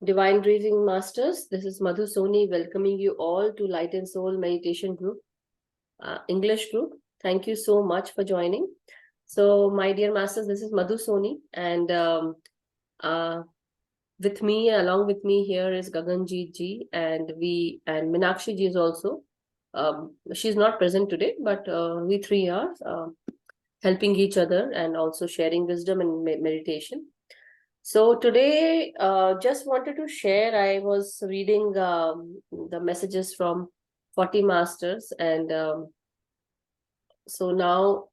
Divine Breathing Masters, this is Madhu Soni welcoming you all to Light and Soul Meditation Group, English group. Thank you so much for joining. So, my dear Masters, this is Madhu Soni, and along with me here is Gaganjeet ji, and Minakshi ji is also. She's not present today, but we three are helping each other and also sharing wisdom and meditation. So today, just wanted to share, I was reading the messages from 40 Masters, and so now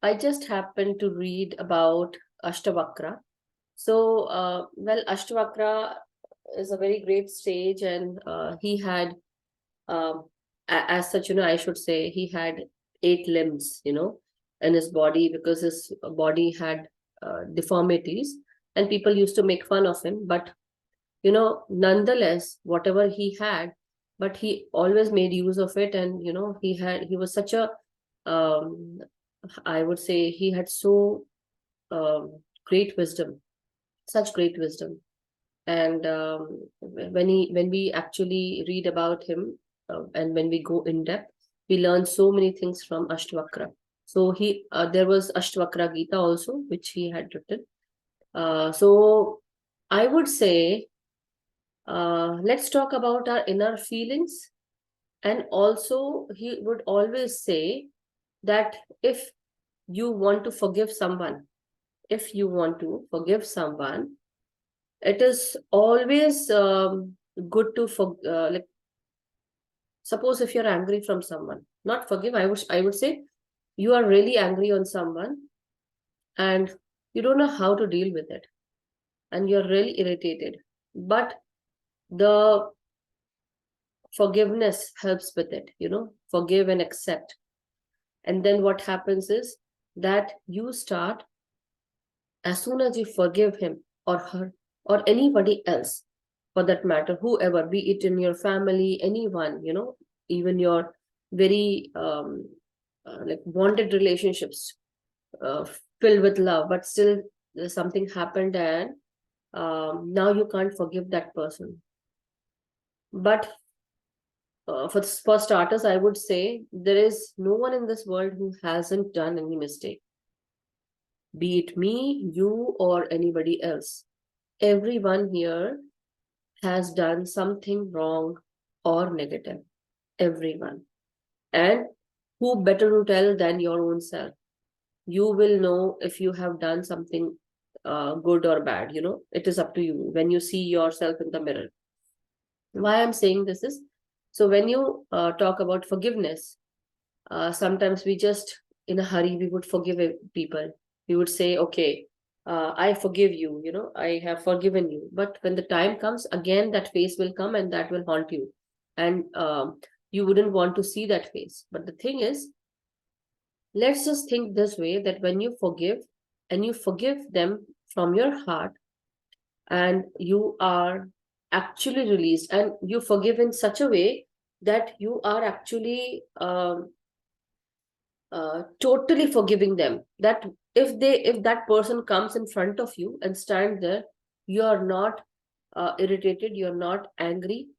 I just happened to read about Ashtavakra. So, Ashtavakra is a very great sage, and he had, as such, I should say, he had 8 limbs, in his body, because his body had deformities, and people used to make fun of him. But, nonetheless, whatever he had, but he always made use of it, and, he was such a, I would say, he had so great wisdom, such great wisdom. And when we actually read about him, and when we go in depth, we learn so many things from Ashtavakra. So there was Ashtavakra Gita also, which he had written. So I would say, let's talk about our inner feelings. And also, he would always say that if you want to forgive someone, it is always good to like, suppose if you're angry from someone, not forgive, I would say you are really angry on someone and you don't know how to deal with it, and you're really irritated, but the forgiveness helps with it, forgive and accept. And then what happens is that you start, as soon as you forgive him or her or anybody else, for that matter, whoever, be it in your family, anyone, even your very like wanted relationships, filled with love, but still something happened, and now you can't forgive that person. But for starters, I would say there is no one in this world who hasn't done any mistake, be it me, you, or anybody else. Everyone here has done something wrong or negative. Everyone. And who better to tell than your own self? You will know if you have done something good or bad. It is up to you when you see yourself in the mirror. Why I'm saying this is, so when you talk about forgiveness, sometimes we just, in a hurry, we would forgive people. We would say, okay, I forgive you, I have forgiven you. But when the time comes, again, that face will come and that will haunt you. And you wouldn't want to see that face. But the thing is, let's just think this way, that when you forgive, and you forgive them from your heart, and you are actually released, and you forgive in such a way that you are actually totally forgiving them, that if that person comes in front of you and stand there, you are not irritated, you're not angry,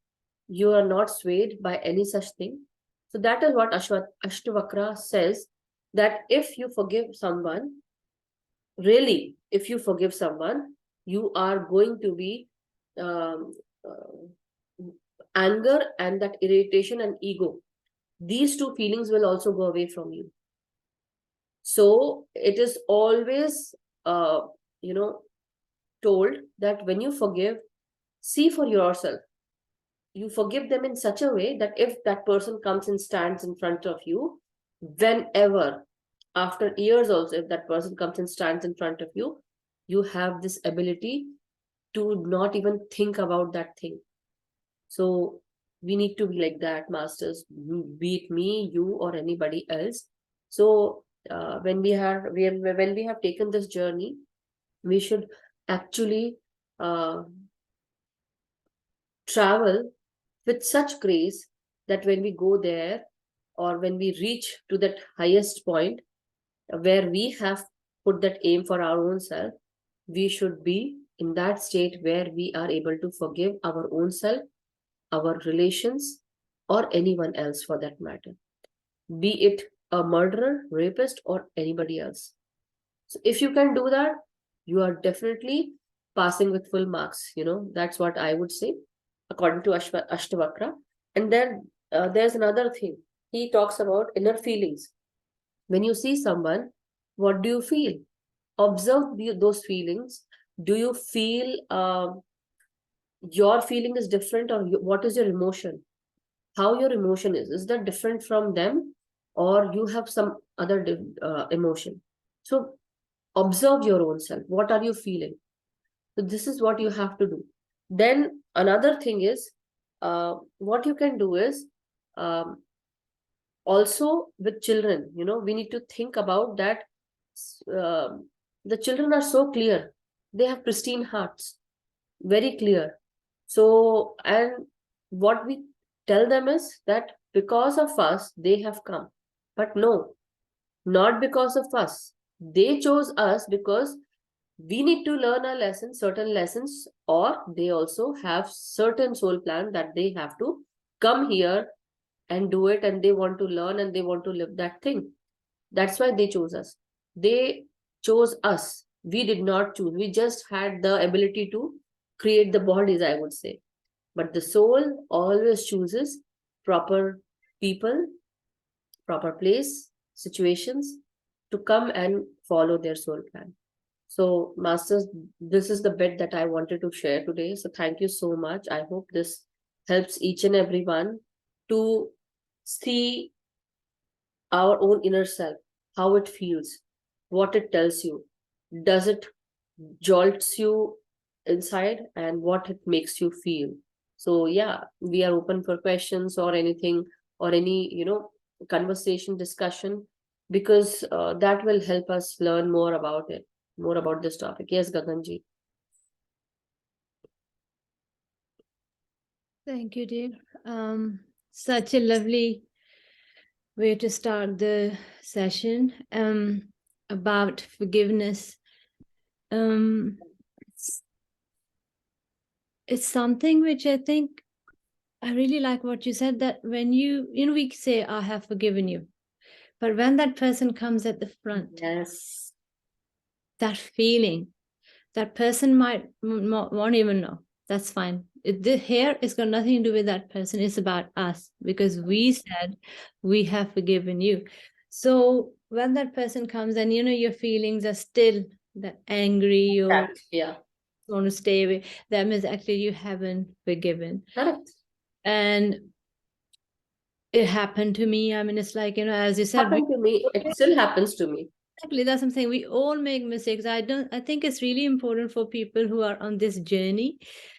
you are not swayed by any such thing. So that is what Ashtavakra says, that if you forgive someone, really, if you forgive someone, you are going to be anger and that irritation and ego, these two feelings will also go away from you. So it is always told that when you forgive, see for yourself, you forgive them in such a way that if that person comes and stands in front of you, whenever, after years also, if that person comes and stands in front of you, you have this ability to not even think about that thing. So we need to be like that, masters, be it me, you, or anybody else. So when we have taken this journey, we should actually travel with such grace that when we go there, or when we reach to that highest point where we have put that aim for our own self, we should be in that state where we are able to forgive our own self, our relations, or anyone else for that matter, be it a murderer, rapist, or anybody else. So if you can do that, you are definitely passing with full marks. That's what I would say, according to Ashtavakra. And then there's another thing. He talks about inner feelings. When you see someone, what do you feel? Observe those feelings. Do you feel your feeling is different, or what is your emotion? How your emotion is that different from them, or you have some other emotion? So observe your own self. What are you feeling? So this is what you have to do. Then another thing is, what you can do is, um, also with children, we need to think about that. The children are so clear. They have pristine hearts, very clear. So, and what we tell them is that because of us, they have come. But no, not because of us. They chose us because we need to learn a lesson, certain lessons, or they also have certain soul plan that they have to come here and do it, and they want to learn and they want to live that thing. That's why they chose us. They chose us. We did not choose. We just had the ability to create the bodies, I would say. But the soul always chooses proper people, proper place, situations to come and follow their soul plan. So, Masters, this is the bit that I wanted to share today. So, thank you so much. I hope this helps each and everyone to see our own inner self, how it feels, what it tells you. Does it jolts you inside, and what it makes you feel? So yeah, we are open for questions or anything, or any conversation, discussion, because that will help us learn more about it, more about this topic. Yes, Gaganji. Thank you, dear. Such a lovely way to start the session about forgiveness. It's something which I think I really like what you said, that when we say, I have forgiven you. But when that person comes at the front, Yes, that feeling, that person won't even know. That's fine. Here it's got nothing to do with that person. It's about us, because we said we have forgiven you. So when that person comes and your feelings are still that angry or yeah, want to stay away, that means actually you haven't forgiven. correct. And it happened to me. I mean, it's like, as you said, Happened to me. It still happens to me. exactly, that's what I'm saying. We all make mistakes. I think it's really important for people who are on this journey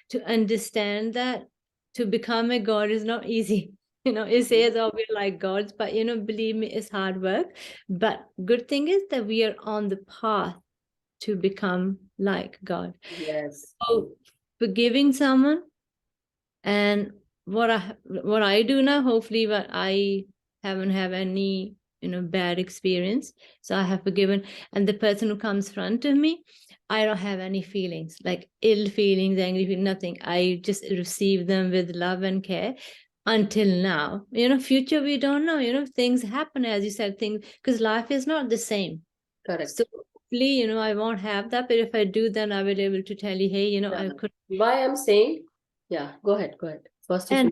to understand that to become a god is not easy. It says, oh, we're like gods, but believe me, it's hard work. But good thing is that we are on the path to become like God. Yes. So forgiving someone, and what I do now, hopefully, but I haven't have any bad experience, so I have forgiven. And the person who comes front of me, I don't have any feelings, like ill feelings, angry feelings, nothing. I just receive them with love and care until now. Future, we don't know. Things happen, as you said, things, because life is not the same. Correct. So hopefully, I won't have that. But if I do, then I will be able to tell you, hey, Yeah. I could. Why I'm saying, yeah, go ahead. First, you And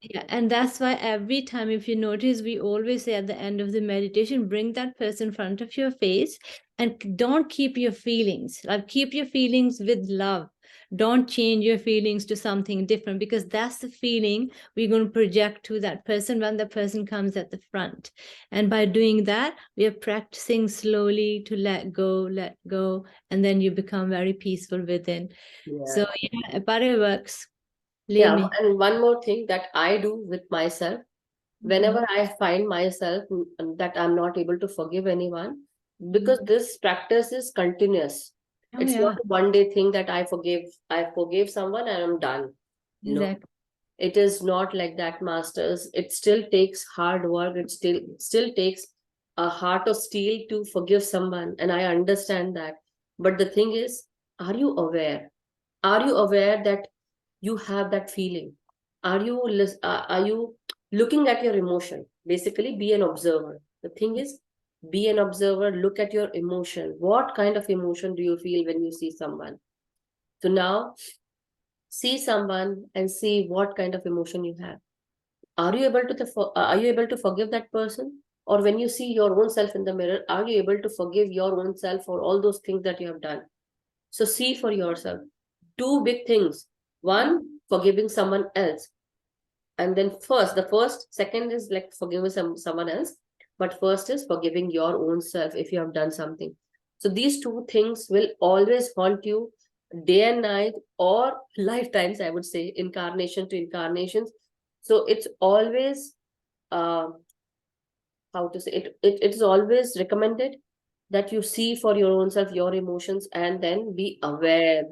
should. and that's why every time, if you notice, we always say at the end of the meditation, bring that person in front of your face, and don't keep your feelings. Like, keep your feelings with love. Don't change your feelings to something different, because that's the feeling we're going to project to that person when the person comes at the front. And by doing that, we are practicing slowly to let go, and then you become very peaceful within. Yeah. So yeah, but it works. Yeah, and one more thing that I do with myself, whenever I find myself that I'm not able to forgive anyone, because this practice is continuous. Oh, It's yeah. not a one day thing that I forgave someone and I'm done. No, Exactly. it is not like that, Masters. It still takes hard work. It still takes a heart of steel to forgive someone, and I understand that. But the thing is, are you aware? Are you aware that you have that feeling? Are you looking at your emotion? Basically, be an observer. The thing is, be an observer, look at your emotion. What kind of emotion do you feel when you see someone? So now see someone and see what kind of emotion you have. Are you able to forgive that person? Or when you see your own self in the mirror, are you able to forgive your own self for all those things that you have done? So see for yourself. Two big things. One, forgiving someone else. And then second is like forgiving someone else. But first is forgiving your own self if you have done something. So these two things will always haunt you day and night, or lifetimes, I would say, incarnation to incarnations. So it's always, uh, how to say it is always recommended that you see for your own self your emotions, and then be aware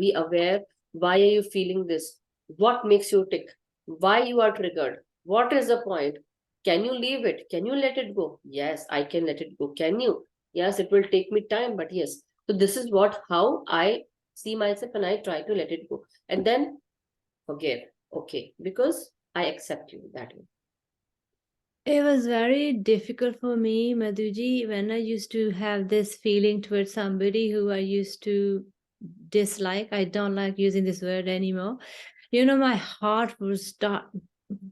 why are you feeling this, what makes you tick, why you are triggered, what is the point, can you leave it, can you let it go? Yes, I can let it go. Can you? Yes, it will take me time, but yes. So this is what how I see myself, and I try to let it go, and then forgive. Okay, because I accept you that way. It was very difficult for me, Madhuji, when I used to have this feeling towards somebody who I used to dislike. I don't like using this word anymore. You know, my heart would start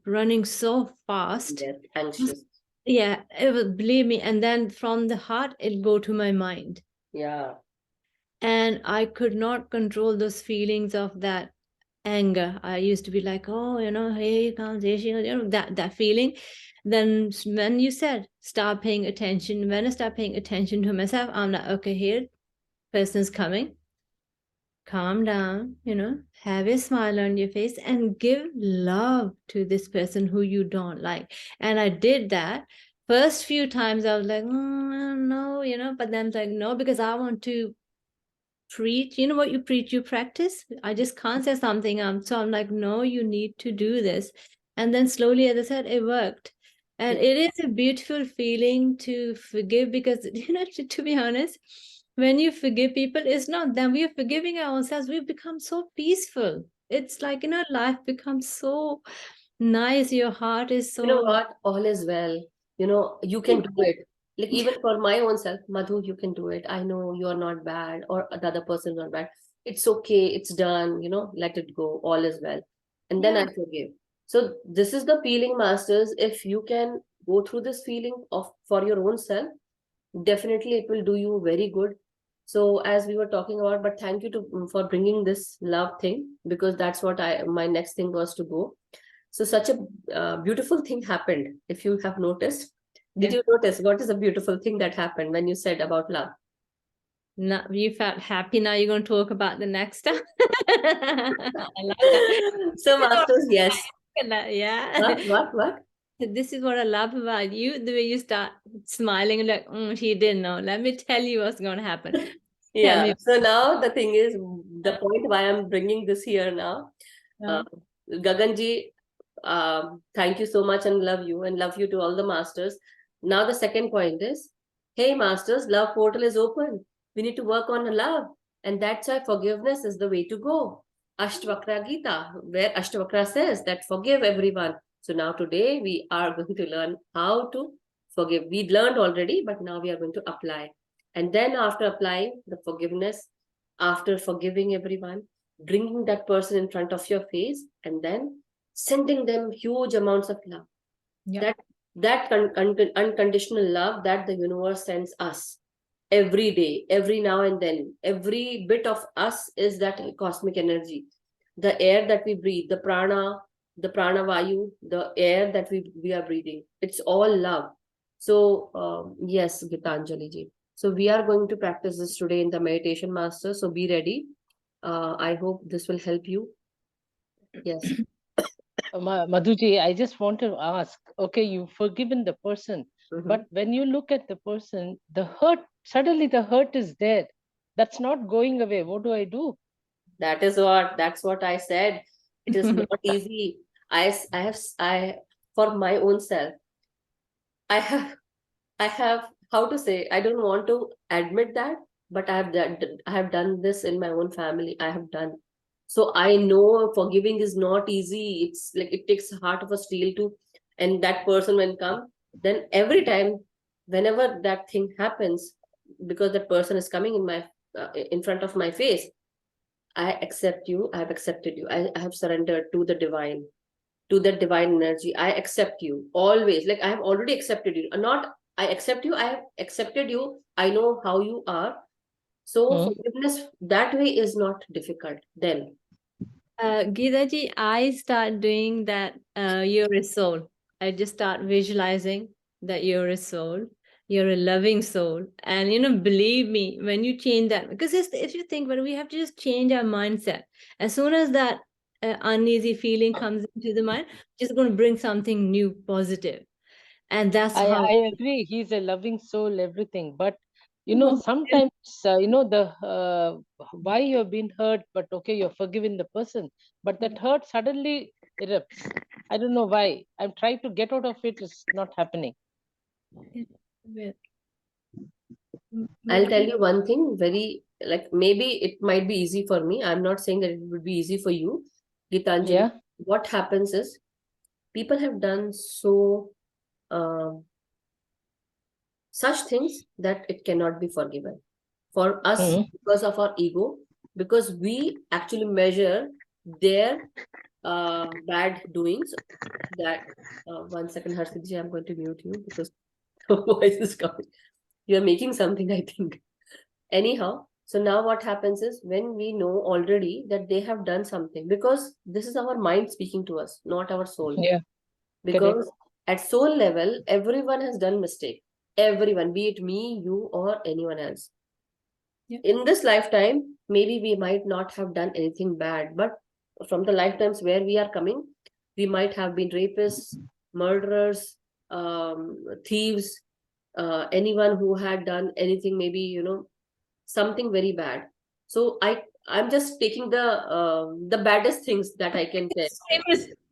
running so fast. Yes, anxious. Yeah, it would, believe me. And then from the heart, it'll go to my mind. Yeah. And I could not control those feelings of that anger. I used to be like, oh, you know, here comes, here she goes, you know, that feeling. Then when you said start paying attention, when I start paying attention to myself, I'm like, okay, here, person's coming. Calm down, you know, have a smile on your face and give love to this person who you don't like. And I did that. First few times I was like, no, you know, but then like, no, because I want to preach. You know what you preach, you practice. I just can't say something. So I'm like, no, you need to do this. And then slowly, as I said, it worked. And Yeah. it is a beautiful feeling to forgive because, you know, to be honest, when you forgive people, it's not them. We are forgiving ourselves. We've become so peaceful. It's like, you know, life becomes so nice. Your heart is You know so. what? All is well. You know, you can do it. Like even for my own self, Madhu, you can do it. I know you are not bad, or the other person is not bad. It's okay. It's done. You know, let it go. All is well. And then I Yeah. forgive. So this is the feeling, masters. If you can go through this feeling of for your own self, definitely it will do you very good. So as we were talking about, but thank you to for bringing this love thing, because that's what my next thing was to go. So such a beautiful thing happened. If you have noticed, did Yeah. you notice what is a beautiful thing that happened when you said about love? Now you felt happy. Now you're going to talk about the next stuff. I love that. So masters, yes. Yeah. What? This is what I love about you, the way you start smiling and like, she didn't know. Let me tell you what's going to happen. Tell Yeah. me. So now the thing is, the point why I'm bringing this here now, uh, Gaganji, thank you so much and love you to all the masters. Now the second point is, hey masters, love portal is open. We need to work on love, and that's why forgiveness is the way to go. Ashtavakra Gita, where Ashtavakra says that forgive everyone. So now today we are going to learn how to forgive. We learned already, but now we are going to apply. And then after applying the forgiveness, after forgiving everyone, bringing that person in front of your face, and then sending them huge amounts of love. Yeah. That unconditional love that the universe sends us every day, every now and then, every bit of us is that cosmic energy. The air that we breathe, the prana vayu, the air that we are breathing, it's all love. So yes, Gitanjali ji. So we are going to practice this today in the meditation master. So be ready. I hope this will help you. Yes. Madhuji, I just want to ask, okay, you've forgiven the person, Mhm. but when you look at the person, the hurt, suddenly the hurt is there. That's not going away. What do I do? That's what I said. It is not easy. I for my own self, I have I have, how to say, I don't want to admit that, but I have done this in my own family. I have done. So I know forgiving is not easy. It's like it takes a heart of a steel to, and that person when come, then every time, whenever that thing happens, because that person is coming in my in front of my face, I accept you. I have accepted you. I have surrendered to the divine, to that divine energy. I accept you always. Like I have already accepted you. Not I accept you. I have accepted you. I know how you are. So Hmm. forgiveness that way is not difficult. Then Geeta ji, I start doing that. You're a soul. I just start visualizing that you're a soul. You're a loving soul, and believe me, when you change that, because if you think, but we have to just change our mindset. As soon as that uneasy feeling comes into the mind, just going to bring something new, positive, and that's how. I agree. He's a loving soul, everything. But sometimes the why you've been hurt, but okay, you're forgiving the person, but that hurt suddenly erupts. I don't know why. I'm trying to get out of it. It's not happening. I'll tell you one thing, very like maybe it might be easy for me. I'm not saying that it would be easy for you, Gitanjali. Yeah. What happens is people have done so um such things that it cannot be forgiven. For us, Hmm. because of our ego, because we actually measure their bad doings. That 1 second, Harshit, I'm going to mute you because the voice is coming. You're making something, I think. Anyhow, so now what happens is when we know already that they have done something, because this is our mind speaking to us, not our soul. Yeah. Correct. Because at soul level, everyone has done mistake. Everyone, be it me, you, or anyone else. Yeah. In this lifetime, maybe we might not have done anything bad, but from the lifetimes where we are coming, we might have been rapists, murderers, thieves, anyone who had done anything, maybe something very bad. So I'm just taking the baddest things that I can say.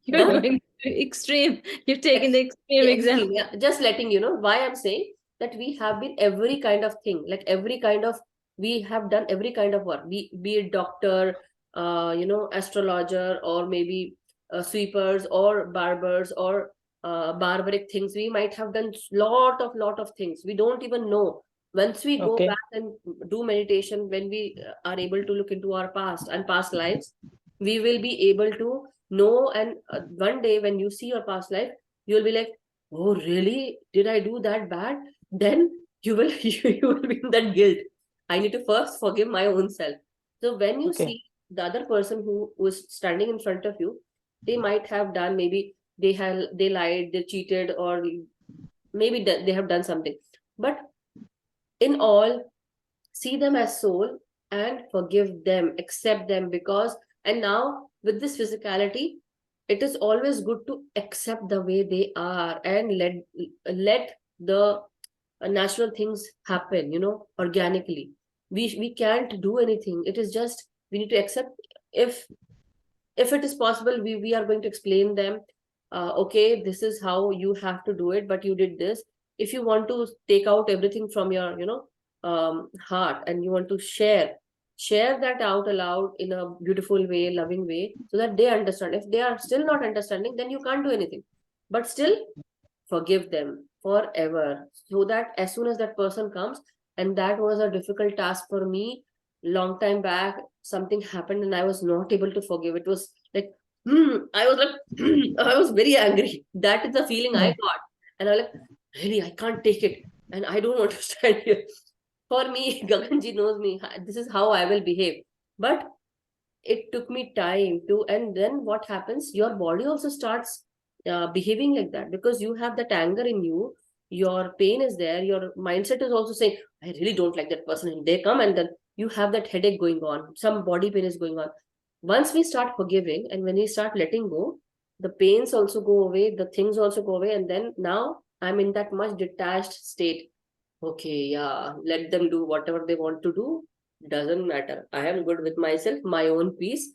You're Huh? going to extreme. You've taken the extreme Extreme, example. yeah. Just letting you know why I'm saying that we have been every kind of thing, like every kind of, we have done every kind of work, be it doctor, astrologer, or maybe sweepers or barbers or barbaric things. We might have done lot of things. We don't even know. Once we go Okay. back and do meditation, when we are able to look into our past and past lives, we will be able to know. And one day when you see your past life, you'll be like, oh really, did I do that bad? Then you will you will be in that guilt. I need to first forgive my own self. So when you Okay. see the other person who was standing in front of you, they might have done, maybe they lied, they cheated, or maybe they have done something. But in all, see them as soul and forgive them, accept them. Because, and now with this physicality, it is always good to accept the way they are and let the natural things happen, organically. We can't do anything. It is just we need to accept. If it is possible, we are going to explain them, okay, this is how you have to do it, but you did this. If you want to take out everything from your heart, and you want to share that out aloud in a beautiful way, loving way, so that they understand. If they are still not understanding, then you can't do anything. But still, forgive them forever, so that as soon as that person comes. And that was a difficult task for me. Long time back, something happened and I was not able to forgive. It was like, I was like, I was very angry. That is the feeling I Hmm. got. And I was like, really, I can't take it, and I don't want to stand here. For me, Gaganji knows me, this is how I will behave. But it took me time to. And then what happens, your body also starts behaving like that, because you have that anger in you, your pain is there, your mindset is also saying, I really don't like that person, and they come, and then you have that headache going on, some body pain is going on. Once we start forgiving and when we start letting go, the pains also go away, the things also go away, and then now I'm in that much detached state. Okay, yeah, let them do whatever they want to do. Doesn't matter. I am good with myself, my own peace.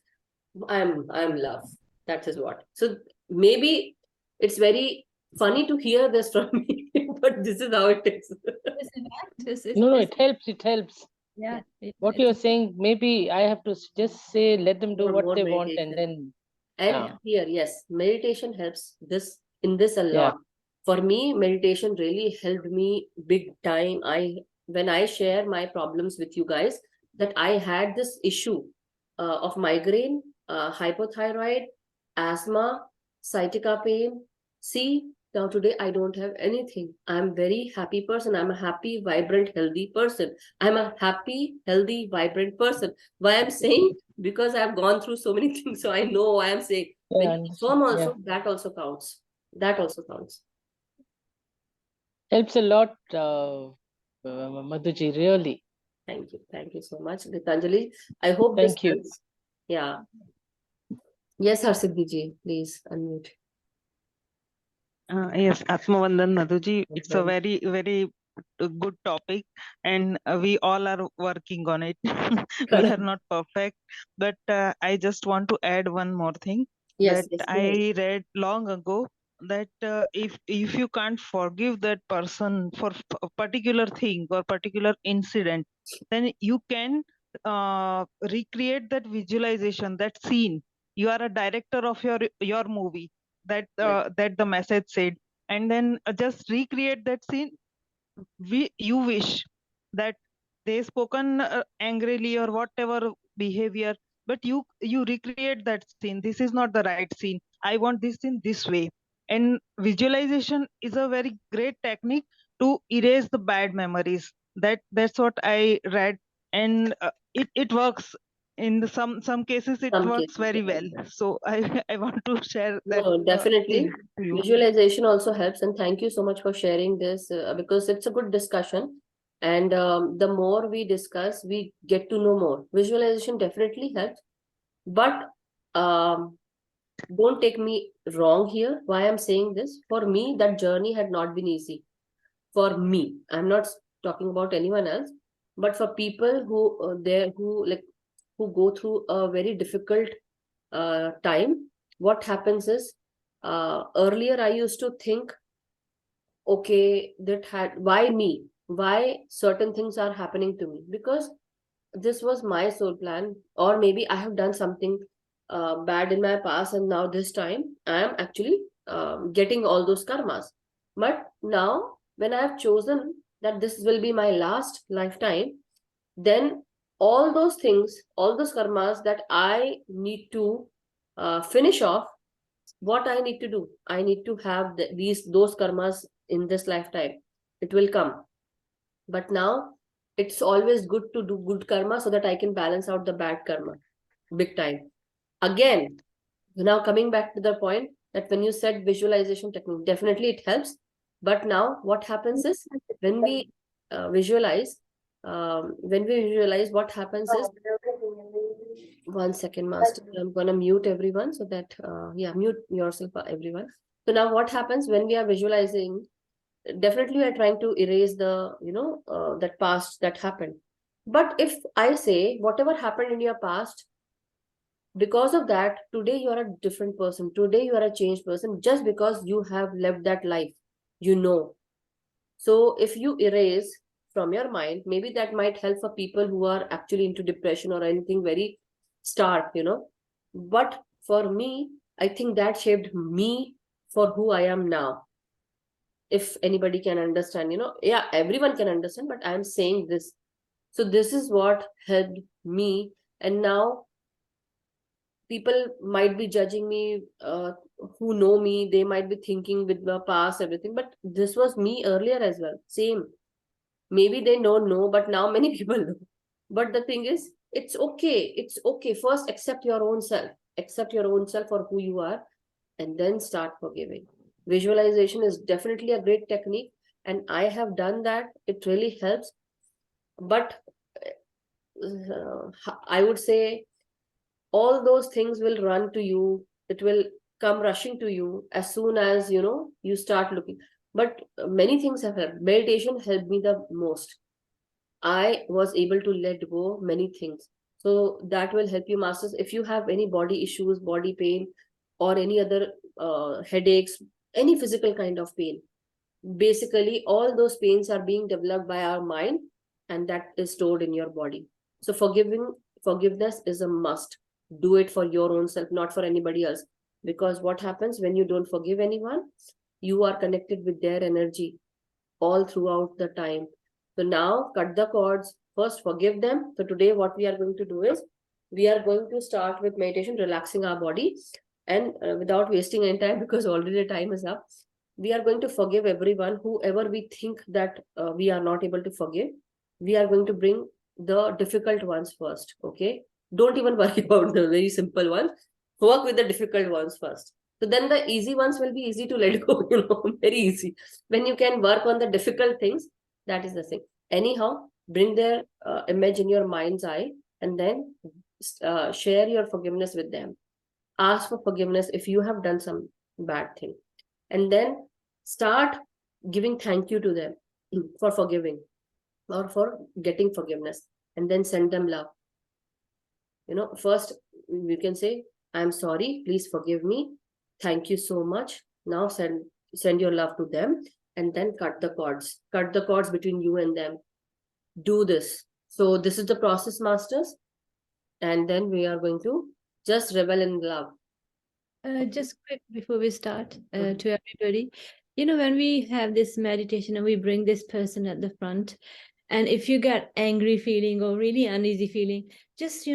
I'm love. That is what. So maybe it's very funny to hear this from me, but this is how it is. This is fact. This is No, no, this. it helps. It helps. Yeah. What you're saying, maybe I have to just say, let them do what More they want, and meditation. then, And yeah, here, yes, meditation helps this in this a yeah, lot. For me, meditation really helped me big time. When I share my problems with you guys, that I had this issue of migraine, hypothyroid, asthma, sciatica pain. See, now today I don't have anything. I'm very happy person. I'm a happy, vibrant, healthy person. I'm a happy, healthy, vibrant person. Why I'm saying, because I've gone through so many things, so I know why I'm saying. yeah, When you understand. perform Yeah, also, that also counts. That also counts. helps a lot, Madhuji, really. Thank you. Thank you so much, Gitanjali. I hope this Thank you. helps. Yeah. Yes, Harsiddhi ji, please unmute. Yes, Atmavandan Madhuji, it's a Well, very, very good topic, and we all are working on it. We are correct. not perfect, but I just want to add one more thing Yes, that yes, go ahead. I read long ago, that if you can't forgive that person for a particular thing or particular incident, then you can recreate that visualization, that scene. You are a director of your movie, Right. that the message said, and then just recreate that scene. You wish that they spoken angrily or whatever behavior, but you recreate that scene. This is not the right scene. I want this in this way. And visualization is a very great technique to erase the bad memories. That's what I read, and it works. In some cases it Some works cases, very yeah. well. So I want to share No, that no, definitely. thing to you. Visualization also helps, and thank you so much for sharing this because it's a good discussion. And the more we discuss, we get to know more. Visualization definitely helps, but um, don't take me wrong here. Why I'm saying this? For me, that journey had not been easy. For me, I'm not talking about anyone else, but for people who there who like who go through a very difficult time, what happens is earlier I used to think, okay, that had why me? Why certain things are happening to me? Because this was my soul plan, or maybe I have done something bad in my past, and now this time I am actually getting all those karmas. But now, when I have chosen that this will be my last lifetime, then all those things, all those karmas that I need to finish off, what I need to do, I need to have those karmas in this lifetime. It will come. But now it's always good to do good karma so that I can balance out the bad karma big time. Again, now coming back to the point that when you said visualization technique, definitely it helps. But now what happens is when we visualize, what happens is, one second, master, I'm gonna mute everyone so that yeah, mute yourself, everyone. So now what happens when we are visualizing, definitely we are trying to erase the that past that happened. But if I say whatever happened in your past, because of that today you are a different person, today you are a changed person, just because you have lived that life, you know. So if you erase from your mind, maybe that might help for people who are actually into depression or anything very stark. But for me, I think that shaped me for who I am now. If anybody can understand, yeah, everyone can understand, but I'm saying this. So this is what helped me. And now people might be judging me, who know me, they might be thinking with the past everything, but this was me earlier as well, same. Maybe they don't know, but now many people know. But the thing is, it's okay, it's okay. First accept your own self, accept your own self for who you are, and then start forgiving. Visualization is definitely a great technique, and I have done that. It really helps. But I would say all those things will run to you. It will come rushing to you as soon as you start looking. But many things have helped. Meditation helped me the most. I was able to let go many things. So that will help you, masters. If you have any body issues, body pain, or any other headaches, any physical kind of pain, basically all those pains are being developed by our mind. and that is stored in your body. So forgiveness is a must. Do it for your own self, not for anybody else. Because what happens when you don't forgive anyone, you are connected with their energy all throughout the time. So now cut the cords. First, forgive them. So today what we are going to do is, we are going to start with meditation, relaxing our body. And without wasting any time, because already the time is up, we are going to forgive everyone, whoever we think that we are not able to forgive. We are going to bring the difficult ones first, okay? Don't even worry about the very simple ones. Work with the difficult ones first. So then the easy ones will be easy to let go, very easy. When you can work on the difficult things, that is the thing. Anyhow, bring their image in your mind's eye, and then share your forgiveness with them. Ask for forgiveness if you have done some bad thing. And then start giving thank you to them for forgiving or for getting forgiveness. And then send them love. First you can say, I'm sorry, please forgive me, thank you so much. Now send your love to them, and then cut the cords between you and them. Do this. So this is the process, masters. And then we are going to just revel in love. Just quick before we start, to everybody, when we have this meditation and we bring this person at the front, and if you get angry feeling or really uneasy feeling, just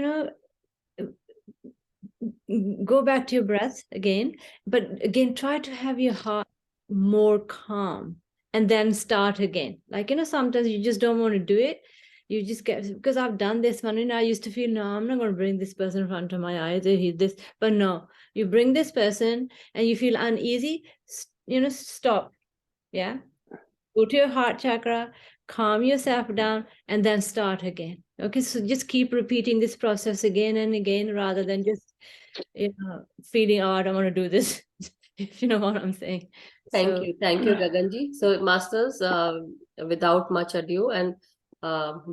go back to your breath again, but again try to have your heart more calm, and then start again. Like, sometimes you just don't want to do it. You just get, because I've done this one, and I used to feel, no, I'm not going to bring this person in front of my eyes or hear this. But no, you bring this person and you feel uneasy, stop. Yeah. Go to your heart chakra, calm yourself down, and then start again. Okay. So just keep repeating this process again and again, rather than just, feeling, oh, I don't want to do this. If you know what I'm saying. Thank you, Gaganji. So masters, without much ado, and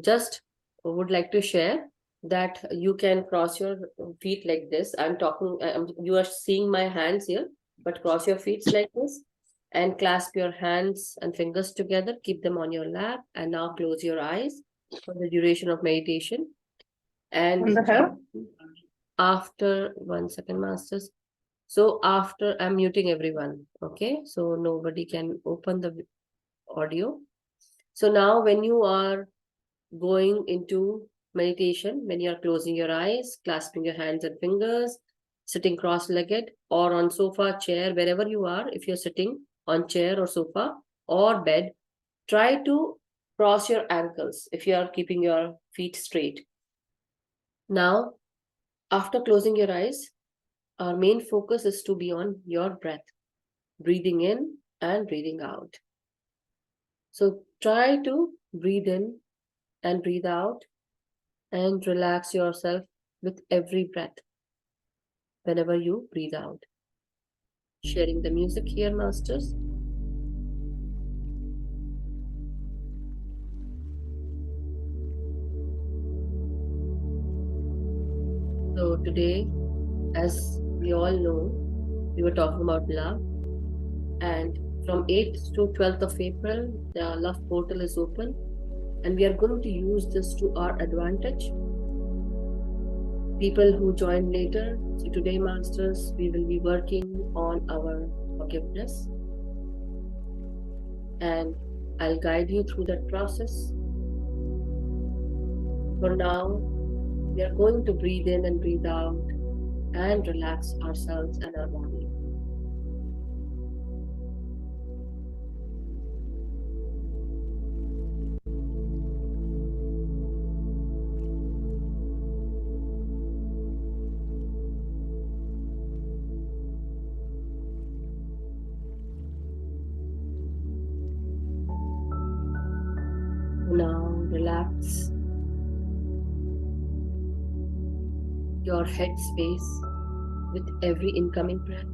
just would like to share that you can cross your feet like this. I'm talking, you are seeing my hands here, but cross your feet like this and clasp your hands and fingers together, keep them on your lap, and now close your eyes for the duration of meditation. And after 1 second, masters. So after, I'm muting everyone, okay? So nobody can open the audio. So now when you are going into meditation, when you are closing your eyes, clasping your hands and fingers, sitting cross-legged or on sofa, chair, wherever you are, if you're sitting on chair or sofa or bed, try to cross your ankles if you are keeping your feet straight. Now, after closing your eyes, our main focus is to be on your breath, breathing in and breathing out. So try to breathe in and breathe out and relax yourself with every breath whenever you breathe out. Sharing the music here, masters. So today, as we all know, we were talking about love, and from 8th to 12th of April, the love portal is open, and we are going to use this to our advantage. People who join later, so today, masters, we will be working on our forgiveness, and I'll guide you through that process. For now, we are going to breathe in and breathe out and relax ourselves and our body. Now relax your head space with every incoming breath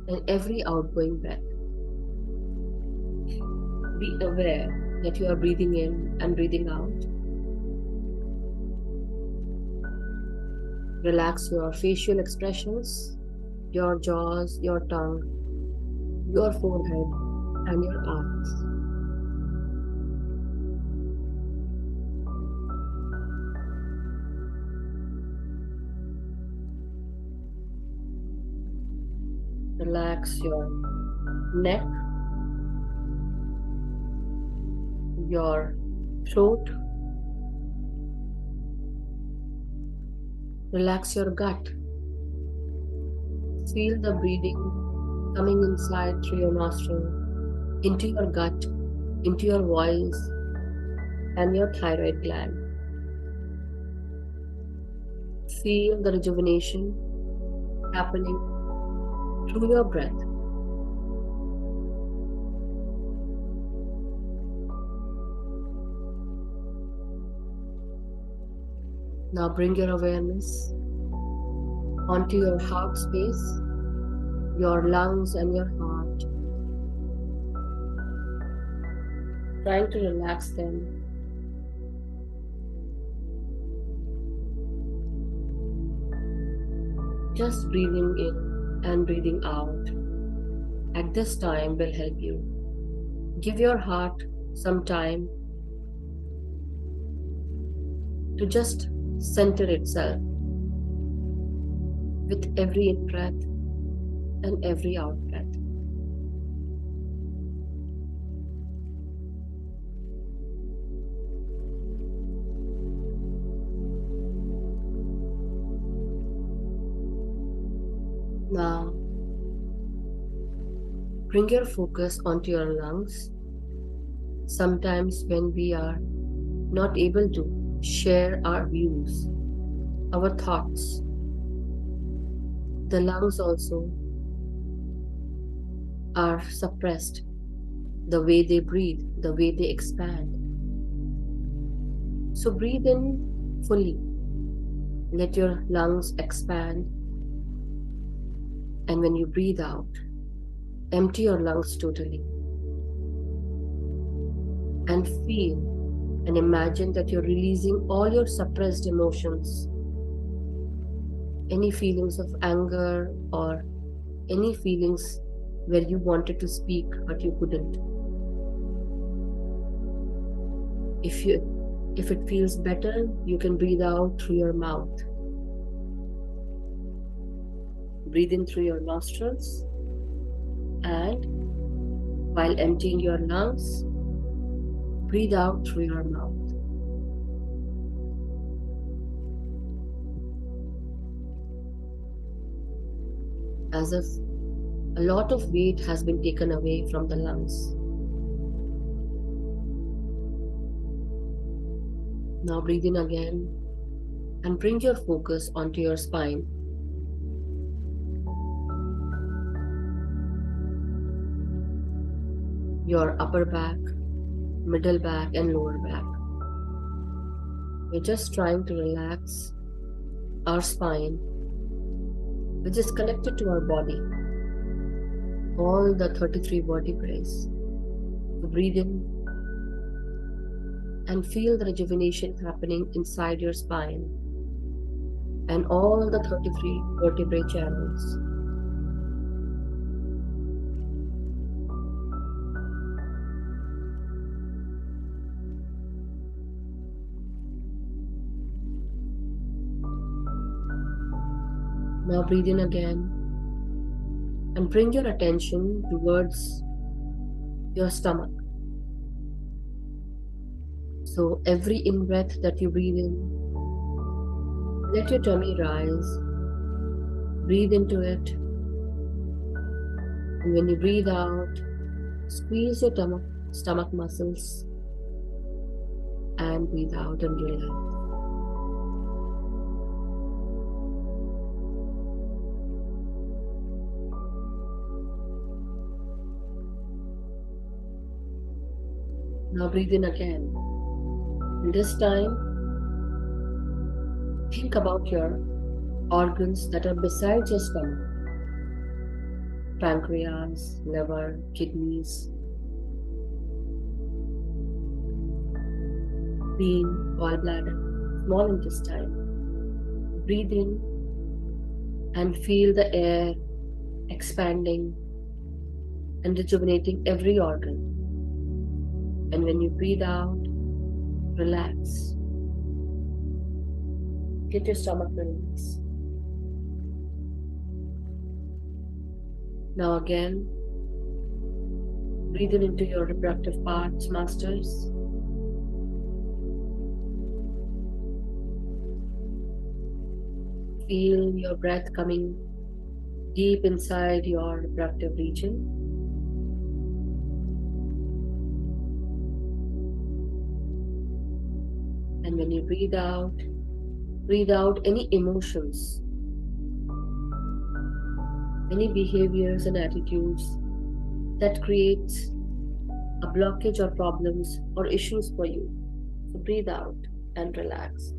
and every outgoing breath. Be aware that you are breathing in and breathing out. Relax your facial expressions, your jaws, your tongue, your forehead, and your eyes. Relax your neck, your throat. Relax your gut. Feel the breathing coming inside through your nostril, into your gut, into your voice and your thyroid gland. Feel the rejuvenation happening through your breath. Now bring your awareness onto your heart space, your lungs and your heart. Trying to relax them. Just breathing in and breathing out at this time will help you. Give your heart some time to just center itself with every in-breath and every out-breath. Now, bring your focus onto your lungs. Sometimes when we are not able to share our views, our thoughts, the lungs also are suppressed. The way they breathe, the way they expand. So breathe in fully. Let your lungs expand. And when you breathe out, empty your lungs totally. And feel and imagine that you're releasing all your suppressed emotions. Any feelings of anger or any feelings where you wanted to speak but you couldn't. If it feels better, you can breathe out through your mouth. Breathe in through your nostrils, and while emptying your lungs, breathe out through your mouth. As if a lot of weight has been taken away from the lungs. Now breathe in again and bring your focus onto your spine. Your upper back, middle back and lower back. We're just trying to relax our spine, which is connected to our body. All the 33 vertebrae. So breathe in and feel the rejuvenation happening inside your spine and all the 33 vertebrae channels. Now breathe in again and bring your attention towards your stomach. So every in-breath that you breathe in, let your tummy rise. Breathe into it. And when you breathe out, squeeze your stomach muscles and breathe out and relax. Now breathe in again. And this time, think about your organs that are besides your stomach. Pancreas, liver, kidneys, spleen, gallbladder, small intestine. Breathe in and feel the air expanding and rejuvenating every organ. And when you breathe out, relax. Get your stomach release. Now again, breathe in into your reproductive parts, masters. Feel your breath coming deep inside your reproductive region. And when you breathe out any emotions, any behaviors and attitudes that creates a blockage or problems or issues for you. So breathe out and relax.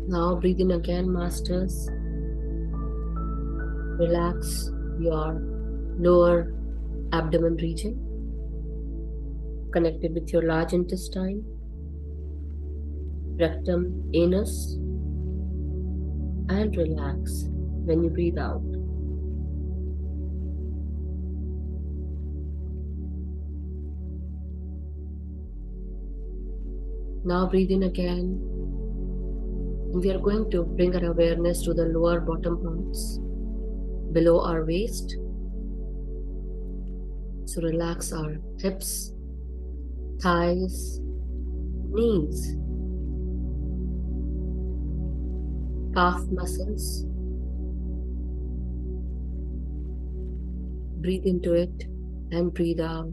Now breathe in again, masters. Relax your lower abdomen region, connected with your large intestine, rectum, anus, and relax when you breathe out. Now breathe in again. We are going to bring our awareness to the lower bottom parts, below our waist. So relax our hips, thighs, knees, calf muscles. Breathe into it and breathe out.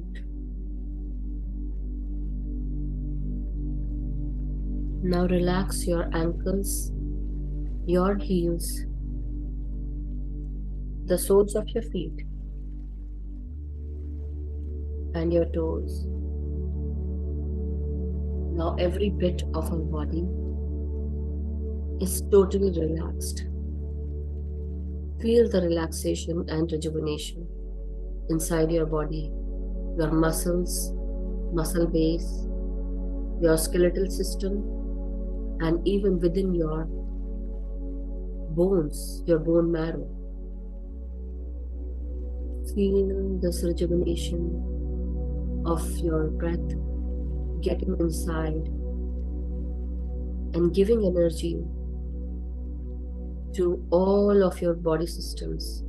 Now relax your ankles, your heels, the soles of your feet, and your toes. Now every bit of our body is totally relaxed. Feel the relaxation and rejuvenation inside your body, your muscles, muscle base, your skeletal system, and even within your bones, your bone marrow. Feel this rejuvenation of your breath getting inside and giving energy to all of your body systems.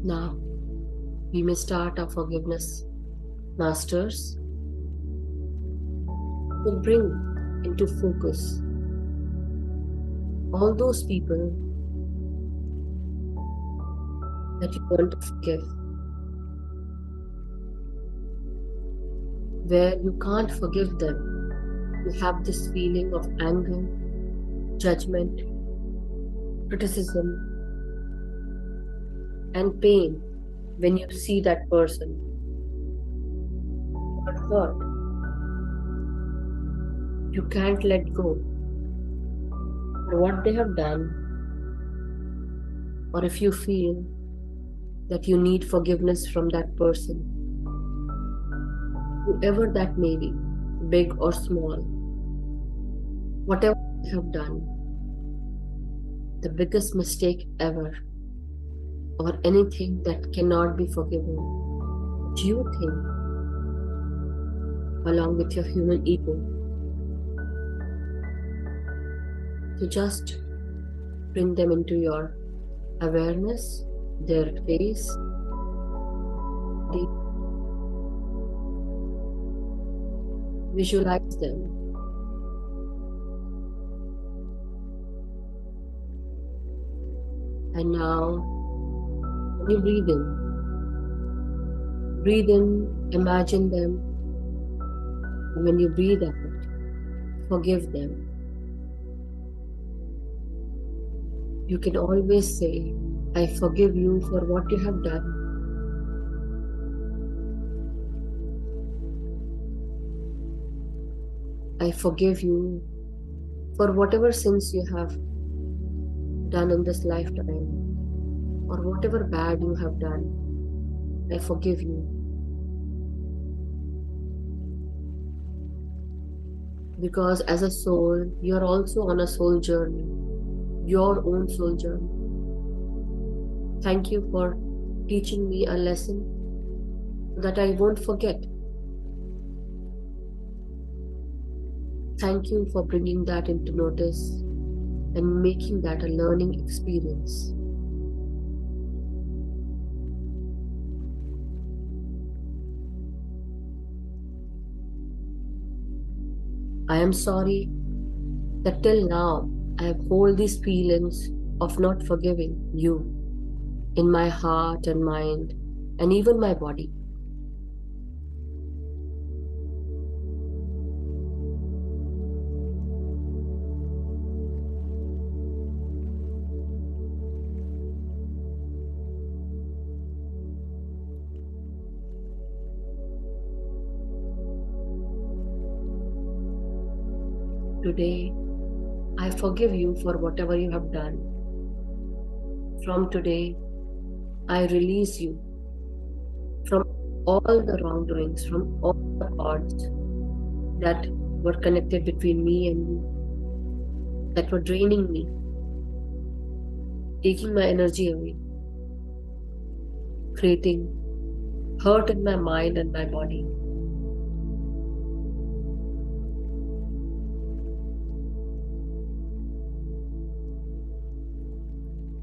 Now, we may start our forgiveness, masters, to bring into focus all those people that you want to forgive, where you can't forgive them. You have this feeling of anger, judgment, criticism, and pain when you see that person. You are hurt. You can't let go for what they have done, or if you feel that you need forgiveness from that person, whoever that may be, big or small, whatever they have done, the biggest mistake ever, or anything that cannot be forgiven, do you think, along with your human ego, to just bring them into your awareness, their face, visualize them. And now, when you breathe in, imagine them. And when you breathe out, forgive them. You can always say, I forgive you for what you have done. I forgive you for whatever sins you have done in this lifetime, or whatever bad you have done. I forgive you. Because as a soul, you are also on a soul journey, your own soul journey. Thank you for teaching me a lesson that I won't forget. Thank you for bringing that into notice and making that a learning experience. I am sorry that till now I have held these feelings of not forgiving you in my heart and mind and even my body. Today, I forgive you for whatever you have done. From today, I release you from all the wrongdoings, from all the cords that were connected between me and you, that were draining me, taking my energy away, creating hurt in my mind and my body.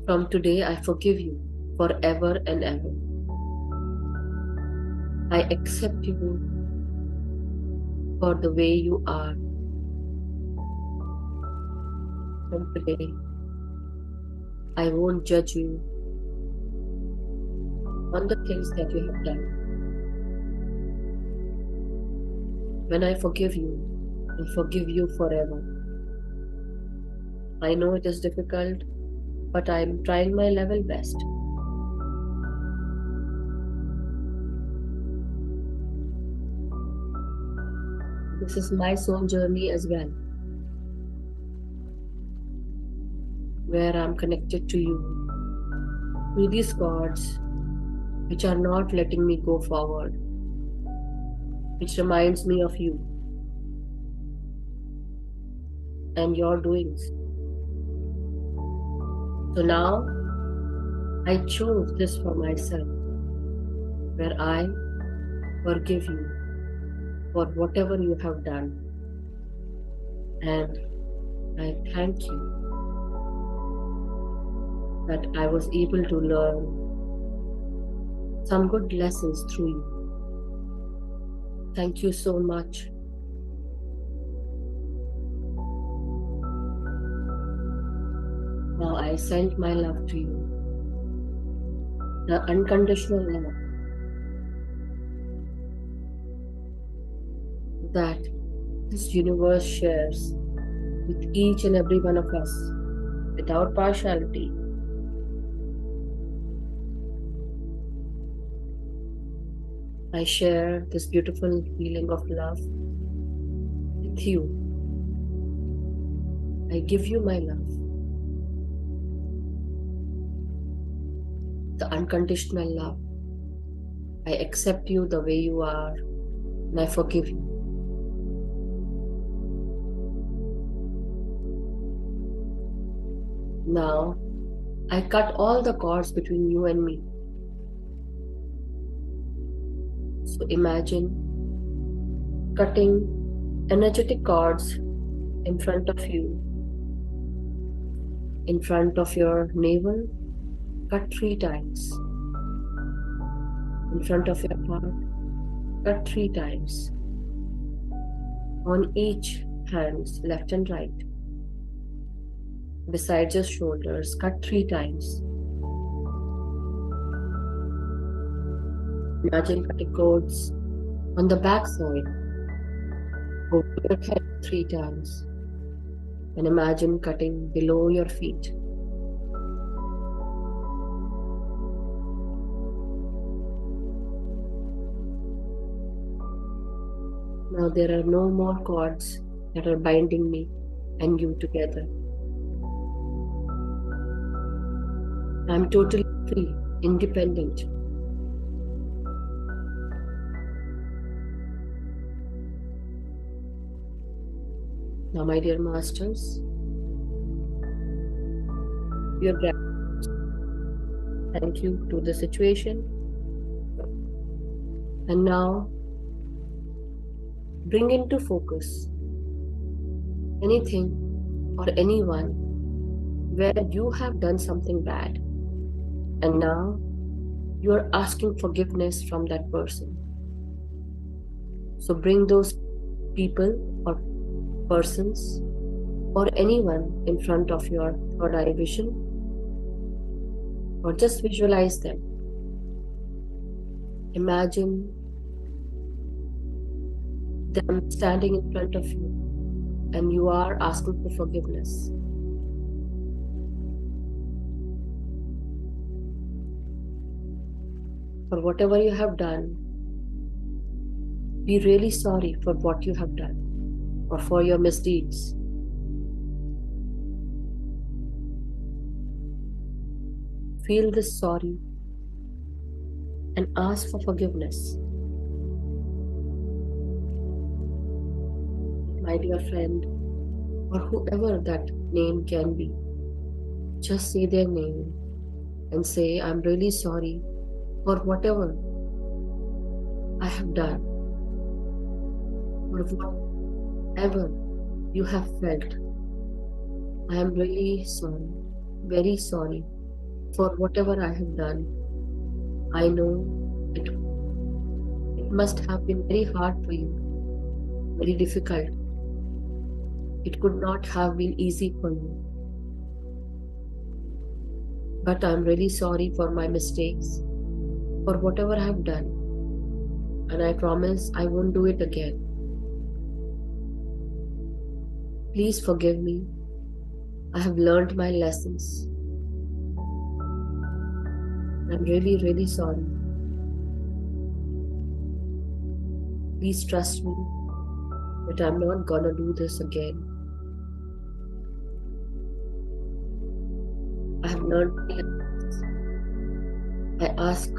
From today, I forgive you forever and ever. I accept you for the way you are. From today, I won't judge you on the things that you have done. When I forgive you forever. I know it is difficult, but I am trying my level best. This is my soul journey as well, where I am connected to you through these cords which are not letting me go forward, which reminds me of you and your doings. So now I chose this for myself, where I forgive you for whatever you have done, and I thank you that I was able to learn some good lessons through you. Thank you so much. Now I send my love to you, the unconditional love that this universe shares with each and every one of us without partiality. I share this beautiful feeling of love with you. I give you my love, the unconditional love. I accept you the way you are, and I forgive you. Now, I cut all the cords between you and me. So imagine cutting energetic cords in front of you, in front of your navel, cut 3 times. In front of your heart, cut 3 times. On each hands, left and right. Beside your shoulders, cut 3 times. Imagine cutting cords on the back side, over your head 3 times. And imagine cutting below your feet Now there are no more cords that are binding me and you together. I'm totally free, independent. Now, my dear masters, your gratitude. Thank you to the situation. And now, bring into focus anything or anyone where you have done something bad. And now, you are asking forgiveness from that person. So bring those people or persons or anyone in front of your third eye vision, or just visualize them. Imagine them standing in front of you and you are asking for forgiveness. For whatever you have done, be really sorry for what you have done or for your misdeeds. Feel this sorry and ask for forgiveness. My dear friend, or whoever that name can be, just say their name and say, I'm really sorry for whatever I have done, or whatever you have felt. I am really sorry, very sorry for whatever I have done. I know it must have been very hard for you, very difficult. It could not have been easy for you. But I'm really sorry for my mistakes, for whatever I have done. And I promise I won't do it again. Please forgive me. I have learned my lessons. I'm really, really sorry. Please trust me that I'm not gonna do this again. I have learned my lessons. I ask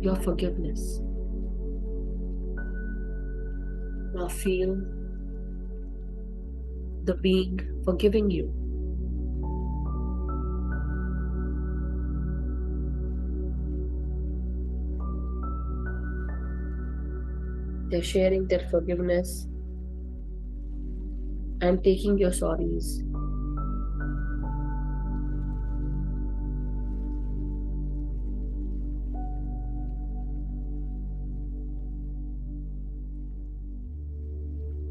your forgiveness. Now feel the being forgiving you. They're sharing their forgiveness and taking your sorries.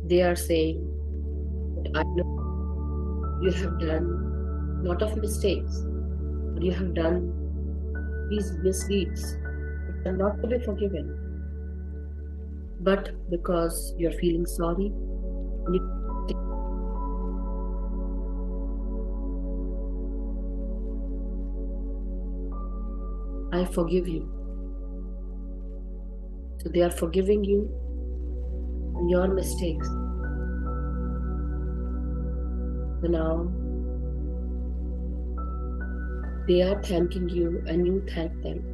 They are saying, I know you have done a lot of mistakes, or you have done these misdeeds which are not to be forgiven. But because you're feeling sorry, I forgive you. So they are forgiving you your mistakes. So now they are thanking you and you thank them.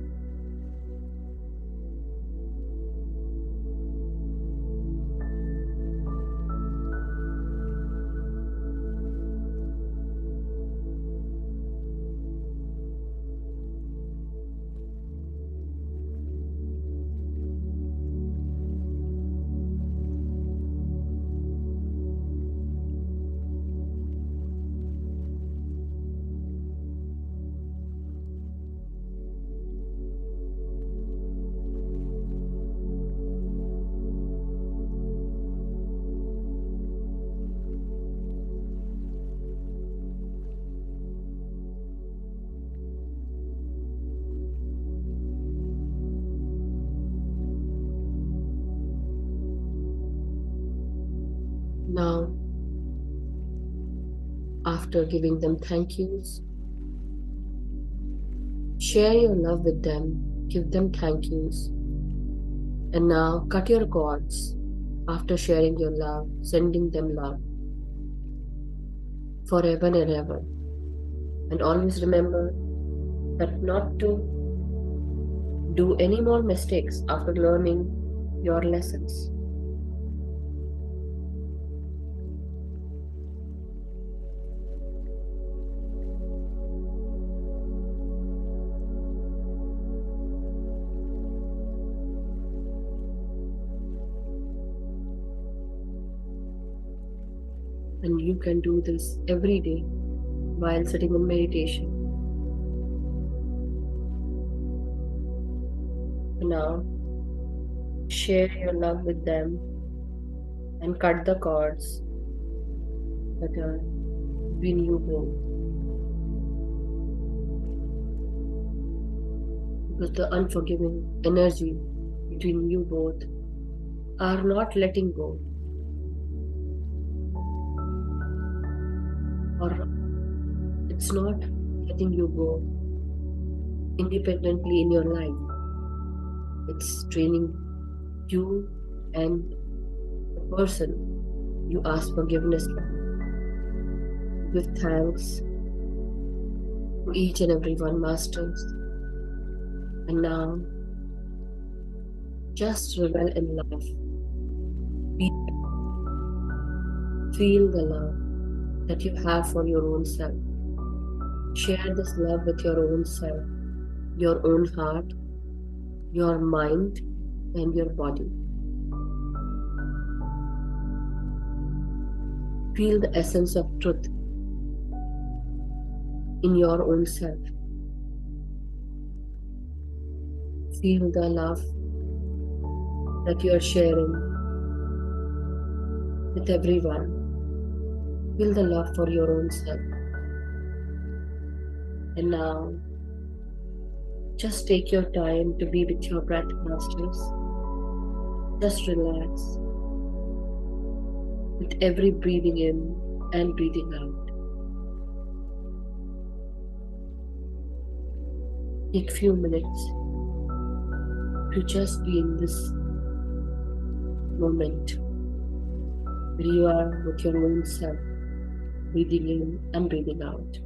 Now, after giving them thank yous, share your love with them, give them thank yous, and now cut your cords after sharing your love, sending them love forever and ever. And always remember that not to do any more mistakes after learning your lessons. And you can do this every day while sitting in meditation. Now, share your love with them and cut the cords that are between you both. Because the unforgiving energy between you both are not letting go, or it's not letting you go independently in your life. It's draining you and the person you ask forgiveness from. Give thanks to each and every one, masters. And now, just revel in love. Feel the love that you have for your own self. Share this love with your own self, your own heart, your mind, and your body. Feel the essence of truth in your own self. Feel the love that you are sharing with everyone. Feel the love for your own self. And now, just take your time to be with your breath, masters. Just relax with every breathing in and breathing out. Take few minutes to just be in this moment where you are with your own self, breathing in and breathing out.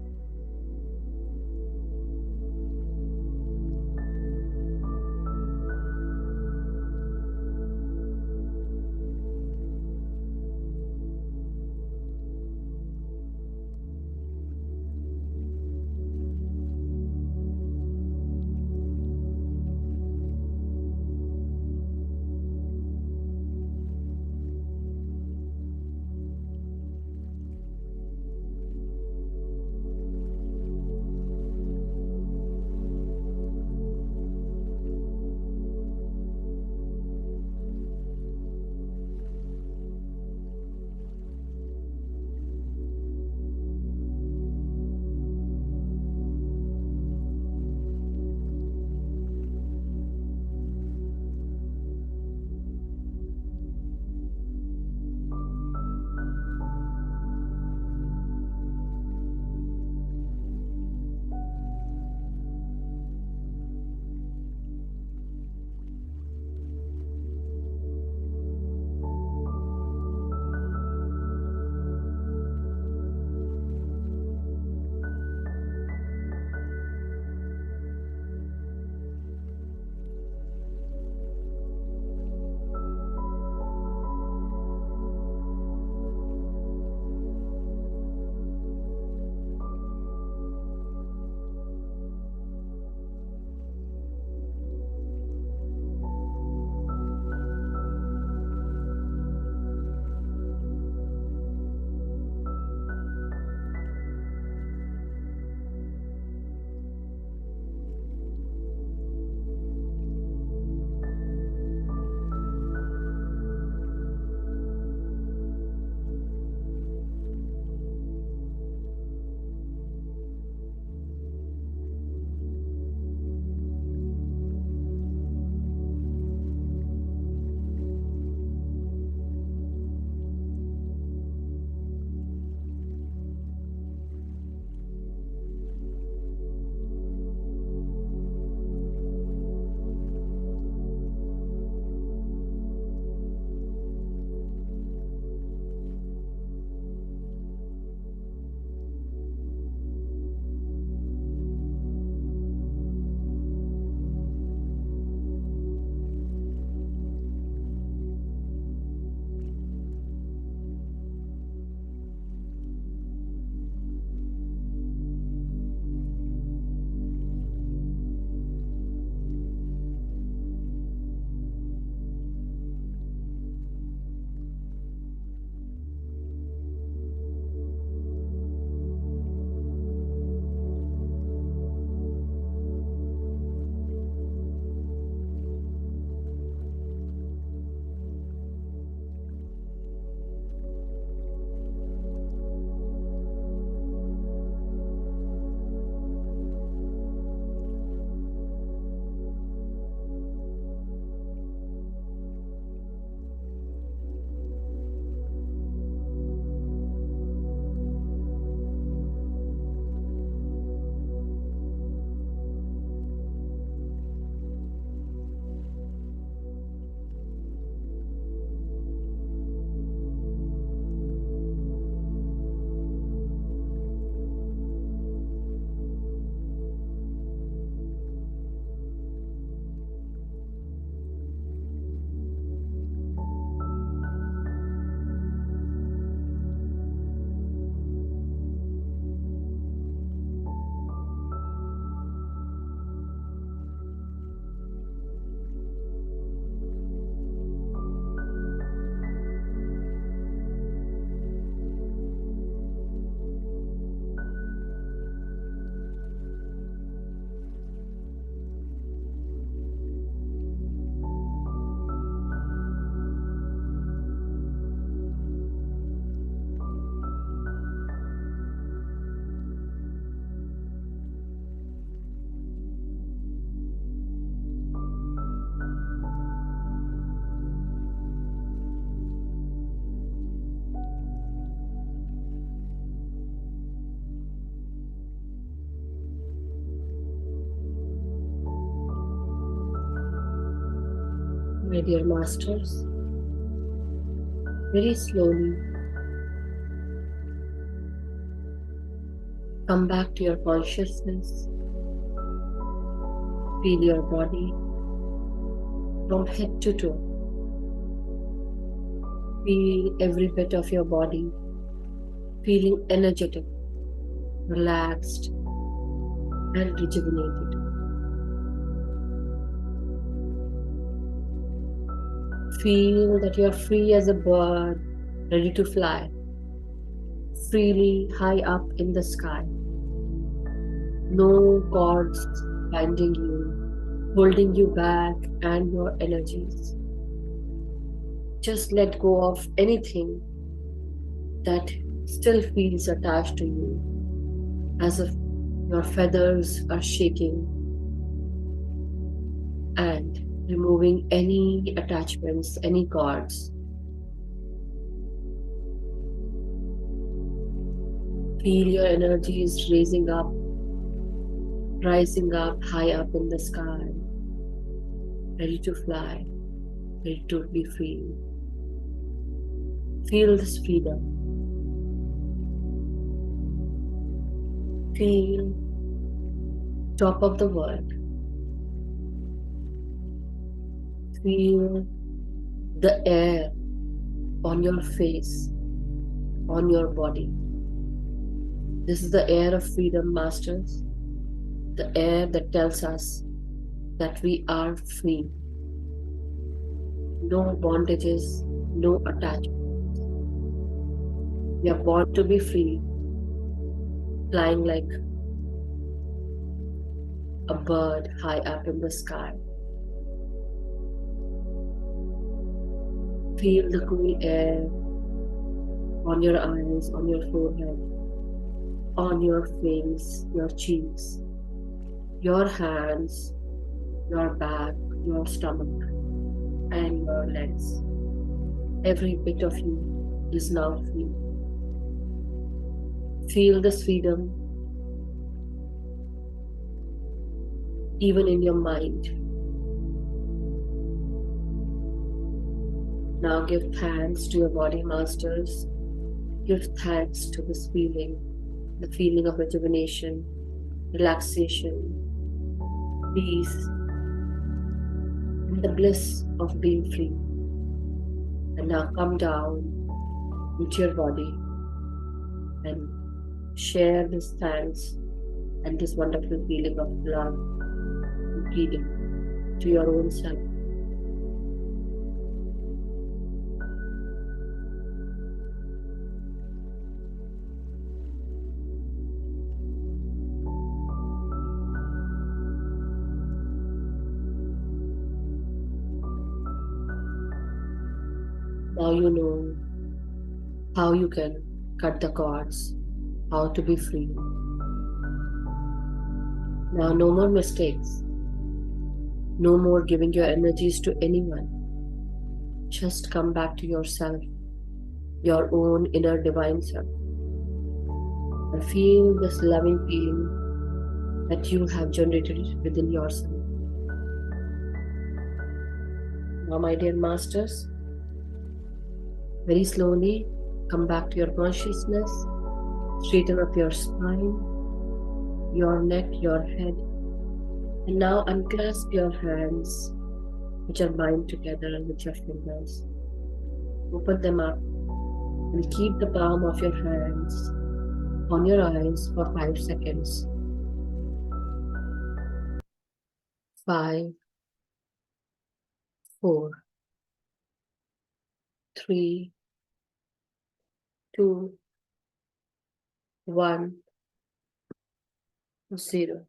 My dear masters, very slowly come back to your consciousness. Feel your body from head to toe. Feel every bit of your body feeling energetic, relaxed, and rejuvenated. Feel that you are free as a bird, ready to fly, freely high up in the sky. No cords binding you, holding you back and your energies. Just let go of anything that still feels attached to you, as if your feathers are shaking, and removing any attachments, any cords. Feel your energies rising up high up in the sky, ready to fly, ready to be free. Feel this freedom. Feel top of the world. Feel the air on your face, on your body. This is the air of freedom, masters. The air that tells us that we are free. No bondages, no attachment. We are born to be free, flying like a bird high up in the sky. Feel the cool air on your eyes, on your forehead, on your face, your cheeks, your hands, your back, your stomach, and your legs. Every bit of you is now free. Feel this freedom even in your mind. Now give thanks to your body, masters. Give thanks to this feeling, the feeling of rejuvenation, relaxation, peace, and the bliss of being free. And now come down into your body and share this thanks and this wonderful feeling of love and freedom to your own self. Now you know how you can cut the cords, how to be free. Now no more mistakes. No more giving your energies to anyone. Just come back to yourself, your own inner divine self, and feel this loving feeling that you have generated within yourself. Now, my dear masters, very slowly come back to your consciousness, straighten up your spine, your neck, your head, and now unclasp your hands, which are bind together with your fingers. Open them up and keep the palm of your hands on your eyes for 5 seconds. 5, 4, 3, 2, 1, 0.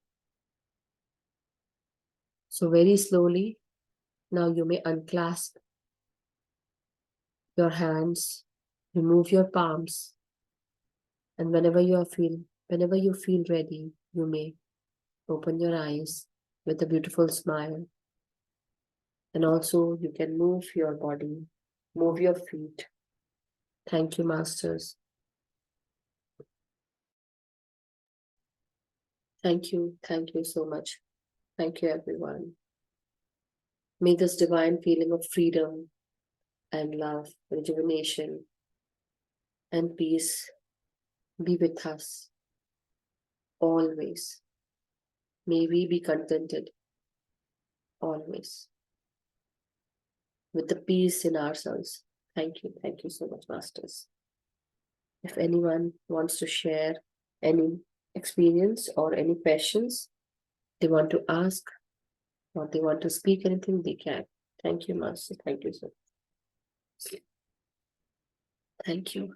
So very slowly, now you may unclasp your hands, remove your palms, and whenever you feel ready, you may open your eyes with a beautiful smile. And also you can move your body, move your feet. Thank you, masters. Thank you so much. Thank you, everyone. May this divine feeling of freedom and love, rejuvenation and peace be with us always. May we be contented always with the peace in ourselves. Thank you so much, Masters. If anyone wants to share any experience or any questions they want to ask, or they want to speak anything, they can. Thank you, Master. Thank you, sir. Thank you.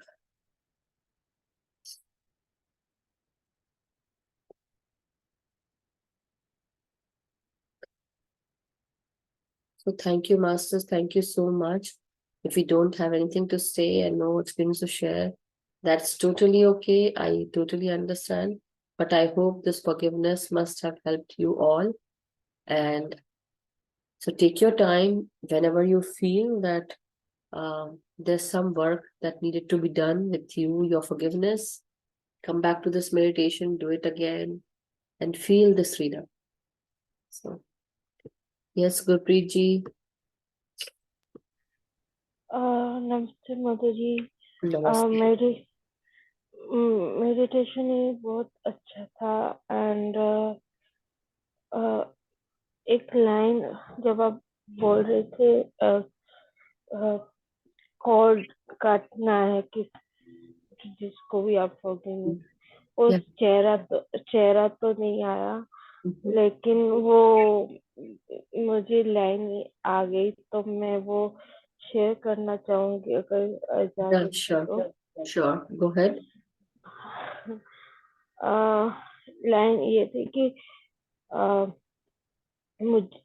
So thank you, Masters. Thank you so much. If you don't have anything to say and no experience to share, that's totally okay. I totally understand. But I hope this forgiveness must have helped you all. And so take your time whenever you feel that there's some work that needed to be done with you, your forgiveness. Come back to this meditation, do it again, and feel this freedom. So, yes, Gurpreet ji. नमस्ते माता जी। Namaste. Meditation ही बहुत अच्छा था। And एक line जब आप बोल रहे थे कॉर्ड काटना है कि जिसको भी आप बोलते वो Yeah. चेहरा तो नहीं आया, लेकिन वो मुझे लाइन आ गई तो मैं वो शेयर करना चाहूंगी अगर Yeah, इजाजत sure. हो। Sure. Go ahead. लाइन ये थी कि मुझे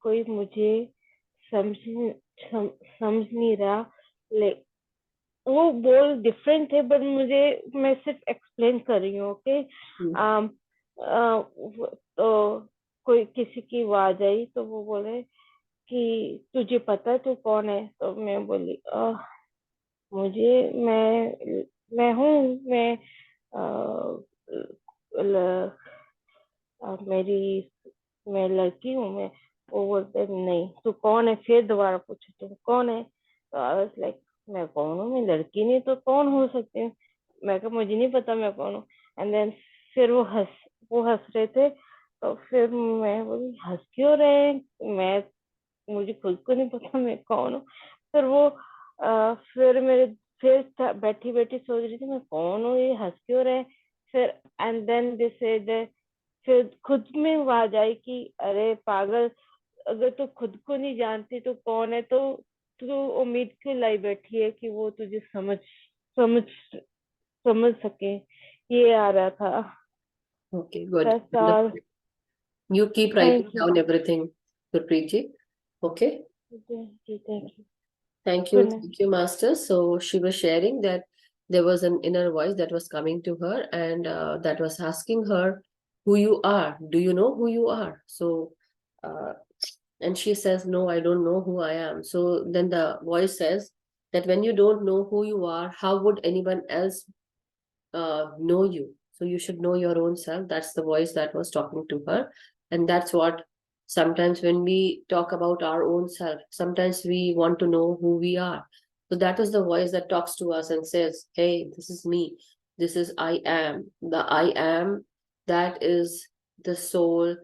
कोई मुझे समझ नहीं रहा। वो बोल डिफरेंट थे, बट मैं सिर्फ एक्सप्लेन कर रही हूँ। ओके। तो कोई किसी की आवाज आई तो वो बोले कि तुझे पता है तू कौन है? तो मैं बोली मुझे मैं हूँ, मैं लड़की हूँ। मैं वो बोलते नहीं तू कौन है? फिर दोबारा पूछे तुम कौन है? तो आई वाज लाइक मैं कौन हूँ? मैं लड़की नहीं तो कौन हो सकती हूँ? मैं कहा मुझे नहीं पता मैं कौन हूँ। एंड देन फिर वो हंस रहे थे। तो फिर मैं बोली हंस क्यों रहे? मुझे खुद को नहीं पता मैं कौन हूँ। फिर वो फिर बैठी सोच रही थी मैं कौन हूँ, ये हंस क्यों रहे? फिर एंड देन दे सेड, फिर खुद में आवाज आई कि अरे पागल, अगर तू खुद को नहीं जानती तो कौन है? तो तू उम्मीद क्यों लाई बैठी है कि वो तुझे समझ सके? ये आ रहा था। Okay, good. That's all. You keep writing Thank you. down everything, Gurpreet ji. Okay. Okay, thank you. Thank Good you. night. Thank you, Master. So she was sharing that there was an inner voice that was coming to her and that was asking her who you are. Do you know who you are? So, and she says, no, I don't know who I am. So then the voice says that when you don't know who you are, how would anyone else know you? So you should know your own self. That's the voice that was talking to her. And that's what sometimes when we talk about our own self, sometimes we want to know who we are. So that is the voice that talks to us and says, hey, this is me. This is I am. The I am, that is the soul.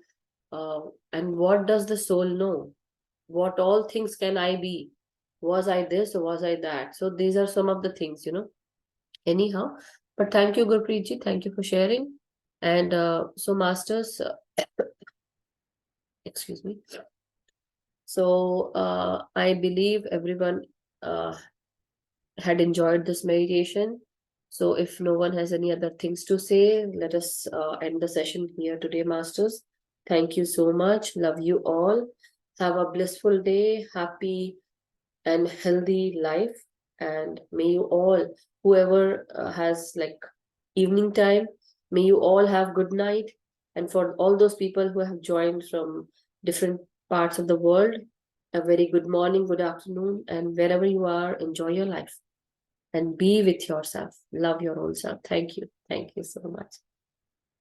And what does the soul know? What all things can I be? Was I this or was I that? So these are some of the things, Anyhow, but thank you, Gurpreet ji. Thank you for sharing. And so, Masters, excuse me. So I believe everyone had enjoyed this meditation. So if no one has any other things to say, let us end the session here today, Masters. Thank you so much. Love you all. Have a blissful day, happy and healthy life. And may you all, whoever has like evening time, may you all have good night. And for all those people who have joined from different parts of the world, a very good morning, good afternoon, and wherever you are, enjoy your life and be with yourself. Love your own self. Thank you. Thank you so much.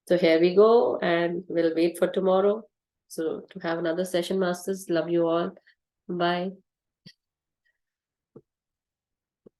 So here we go, and we'll wait for tomorrow. So to have another session, Masters. Love you all. Bye.